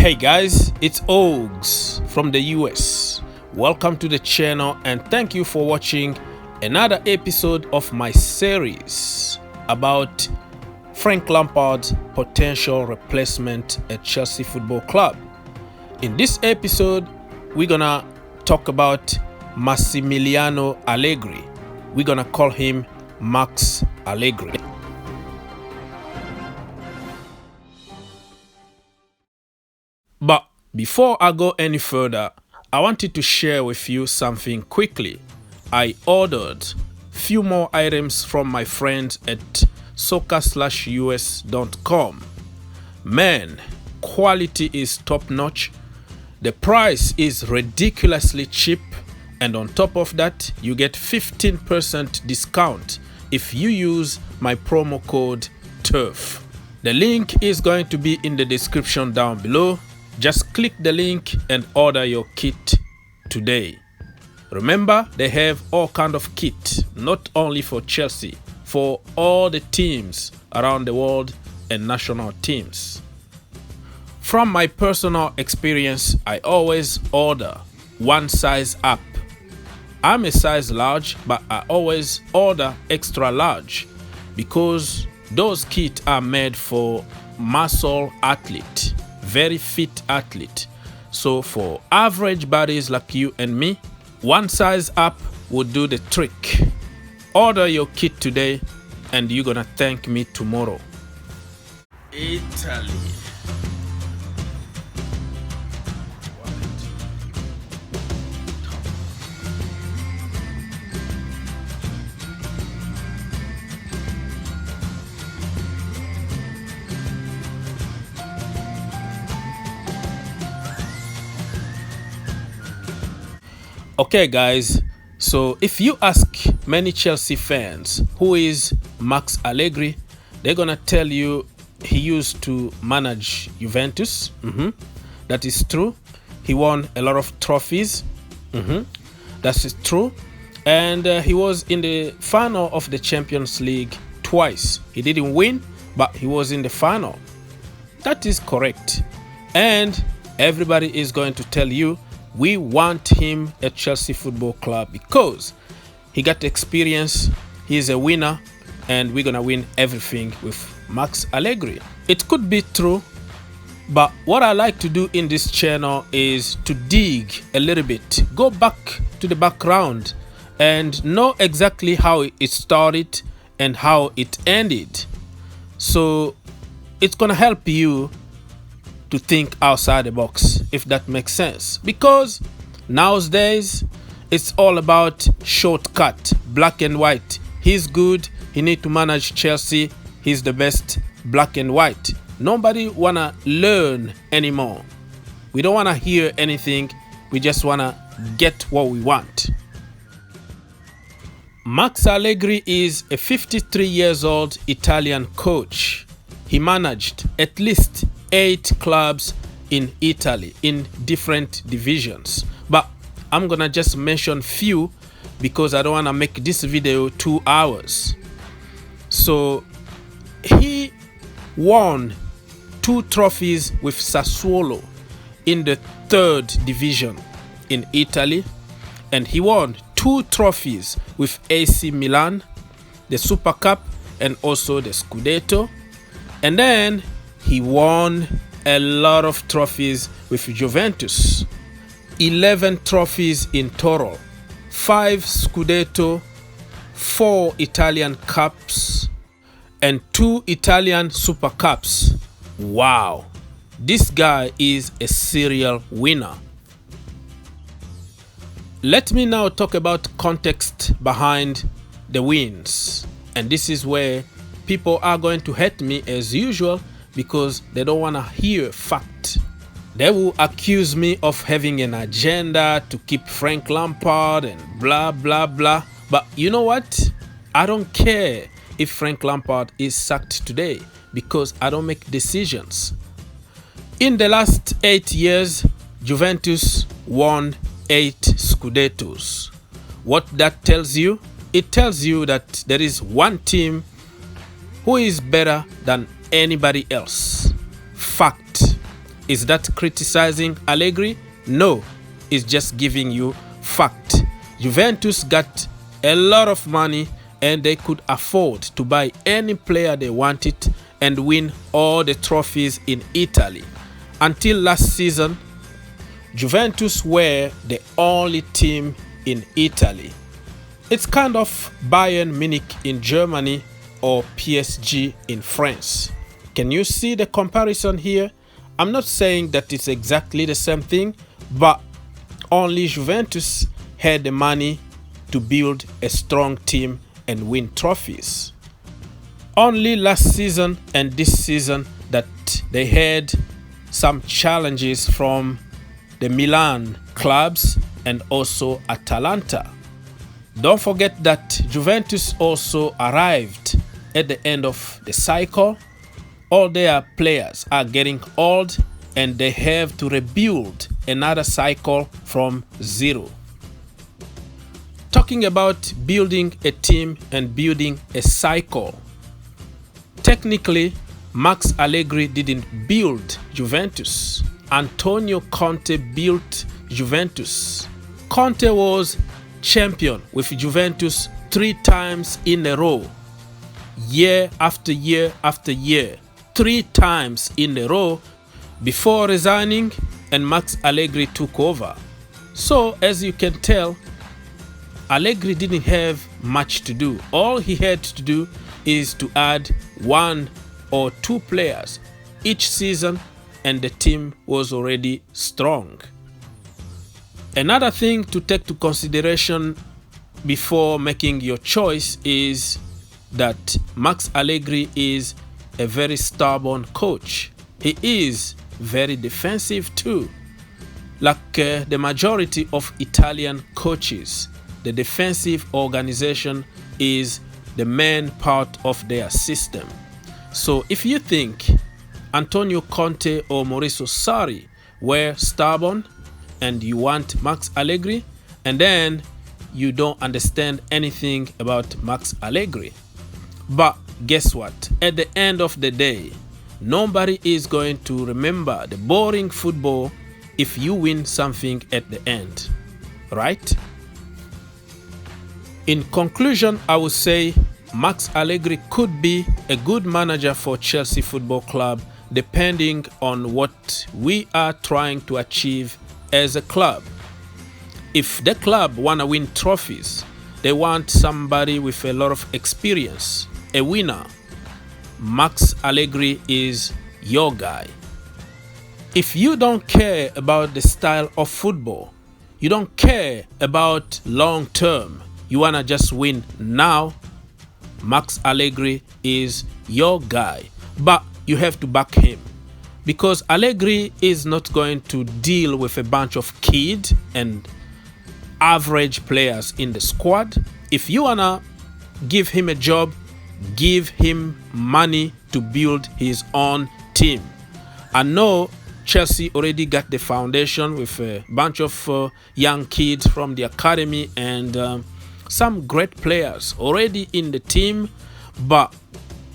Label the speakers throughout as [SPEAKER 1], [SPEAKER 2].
[SPEAKER 1] Hey guys, it's Ogs from the US. Welcome to the channel and thank you for watching another episode of my series about Frank Lampard's potential replacement at Chelsea Football Club. In this episode, we're gonna talk about Massimiliano Allegri. We're gonna call him Max Allegri. But before I go any further, I wanted to share with you something quickly. I ordered few more items from my friends at soccer-us.com. Man, quality is top notch. The price is ridiculously cheap, and on top of that, you get 15% discount if you use my promo code TURF. The link is going to be in the description down below. Just click the link and order your kit today. Remember, they have all kind of kit, not only for Chelsea, for all the teams around the world and national teams. From my personal experience, I always order one size up. I'm a size large, but I always order extra large because those kits are made for muscle athlete, very fit athlete. So for average bodies like you and me, one size up would do the trick. Order your kit today and you're gonna thank me tomorrow. Italy. Okay guys, so if you ask many Chelsea fans who is Max Allegri, they're gonna tell you he used to manage Juventus. That is true. He won a lot of trophies. That is true. And he was in the final of the Champions League twice. He didn't win, but he was in the final. That is correct. And everybody is going to tell you we want him at Chelsea Football Club because he got experience, he is a winner, and we're gonna win everything with Max Allegri. It could be true, but what I like to do in this channel is to dig a little bit, go back to the background and know exactly how it started and how it ended. So it's gonna help you to think outside the box, if that makes sense, because nowadays it's all about shortcut, black and white. He's good, he need to manage Chelsea, he's the best, black and white. Nobody wanna learn anymore. We don't wanna hear anything, we just wanna get what we want. Max Allegri is a 53 years old Italian coach. He managed at least 8 clubs in Italy in different divisions, but I'm gonna just mention few because I don't want to make this video 2 hours. So he won 2 trophies with Sassuolo in the 3rd division in Italy, and he won 2 trophies with AC Milan, the Super Cup and also the Scudetto, and then he won a lot of trophies with Juventus. 11 trophies in total, 5 Scudetto, 4 Italian Cups, and 2 Italian Super Cups. Wow, this guy is a serial winner. Let me now talk about context behind the wins. And this is where people are going to hate me as usual, because they don't want to hear fact. They will accuse me of having an agenda to keep Frank Lampard and blah blah blah. But you know what? I don't care if Frank Lampard is sacked today because I don't make decisions. In the last 8 years, Juventus won 8 Scudettos. What that tells you? It tells you that there is one team who is better than anybody else. Fact. Is that criticizing Allegri? No, it's just giving you fact. Juventus got a lot of money and they could afford to buy any player they wanted and win all the trophies in Italy. Until last season, Juventus were the only team in Italy. It's kind of Bayern Munich in Germany or PSG in France. Can you see the comparison here? I'm not saying that it's exactly the same thing, but only Juventus had the money to build a strong team and win trophies. Only last season and this season that they had some challenges from the Milan clubs and also Atalanta. Don't forget that Juventus also arrived at the end of the cycle. All their players are getting old and they have to rebuild another cycle from zero. Talking about building a team and building a cycle. Technically, Max Allegri didn't build Juventus. Antonio Conte built Juventus. Conte was champion with Juventus 3 times in a row. Year after year after year. 3 times in a row before resigning and Max Allegri took over. So as you can tell, Allegri didn't have much to do. All he had to do is to add 1 or 2 players each season and the team was already strong. Another thing to take to consideration before making your choice is that Max Allegri is a very stubborn coach. He is very defensive too. Like the majority of Italian coaches, the defensive organization is the main part of their system. So if you think Antonio Conte or Mauricio Sarri were stubborn and you want Max Allegri, and then you don't understand anything about Max Allegri. But guess what? At the end of the day, nobody is going to remember the boring football if you win something at the end, right? In conclusion, I would say Max Allegri could be a good manager for Chelsea Football Club depending on what we are trying to achieve as a club. If the club want to win trophies, they want somebody with a lot of experience, a winner. Max Allegri is your guy. If you don't care about the style of football, you don't care about long term, you want to just win now, Max Allegri is your guy. But you have to back him, because Allegri is not going to deal with a bunch of kids and average players in the squad. If you want to give him a job, give him money to build his own team. I know Chelsea already got the foundation with a bunch of young kids from the academy and some great players already in the team, but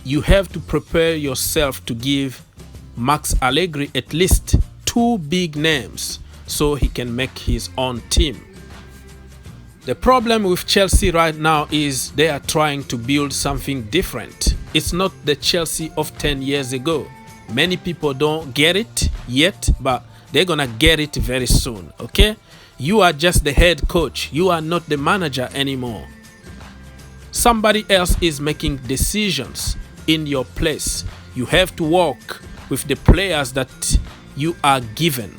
[SPEAKER 1] you have to prepare yourself to give Max Allegri at least 2 big names so he can make his own team. The problem with Chelsea right now is they are trying to build something different. It's not the Chelsea of 10 years ago. Many people don't get it yet, but they're gonna get it very soon, okay? You are just the head coach. You are not the manager anymore. Somebody else is making decisions in your place. You have to work with the players that you are given.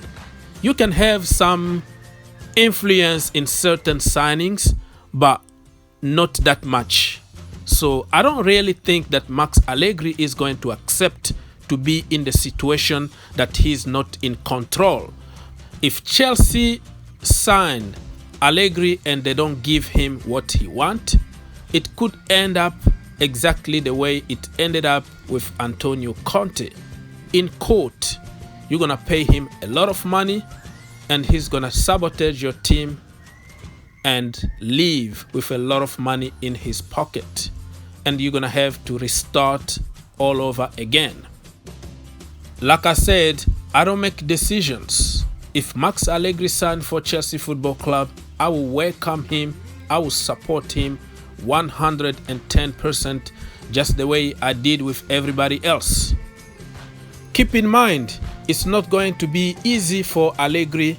[SPEAKER 1] You can have some influence in certain signings, but not that much. So I don't really think that Max Allegri is going to accept to be in the situation that he's not in control. If Chelsea sign Allegri and they don't give him what he wants, it could end up exactly the way it ended up with Antonio Conte. In court, you're gonna pay him a lot of money and he's gonna sabotage your team and leave with a lot of money in his pocket, and you're gonna have to restart all over again. Like I said, I don't make decisions. If Max Allegri signed for Chelsea Football Club, I will welcome him, I will support him 110%, just the way I did with everybody else. Keep in mind, it's not going to be easy for Allegri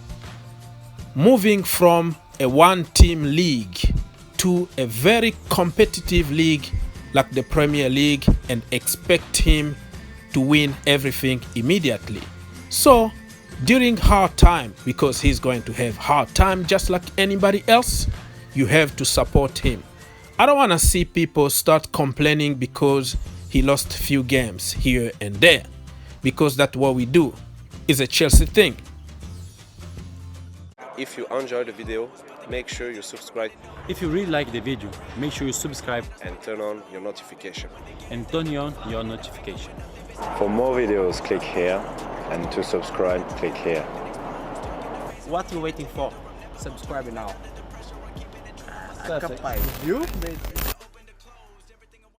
[SPEAKER 1] moving from a one-team league to a very competitive league like the Premier League and expect him to win everything immediately. So during hard time, because he's going to have hard time just like anybody else, you have to support him. I don't want to see people start complaining because he lost few games here and there, because that's what we do. It's a Chelsea thing.
[SPEAKER 2] If you enjoyed the video, make sure you subscribe
[SPEAKER 3] If you really like the video, make sure you subscribe
[SPEAKER 2] and turn on your notification.
[SPEAKER 3] and turn on your notification.
[SPEAKER 4] For more videos, click here, and to subscribe, click here.
[SPEAKER 5] What you waiting for? Subscribe now. Capaz, viu?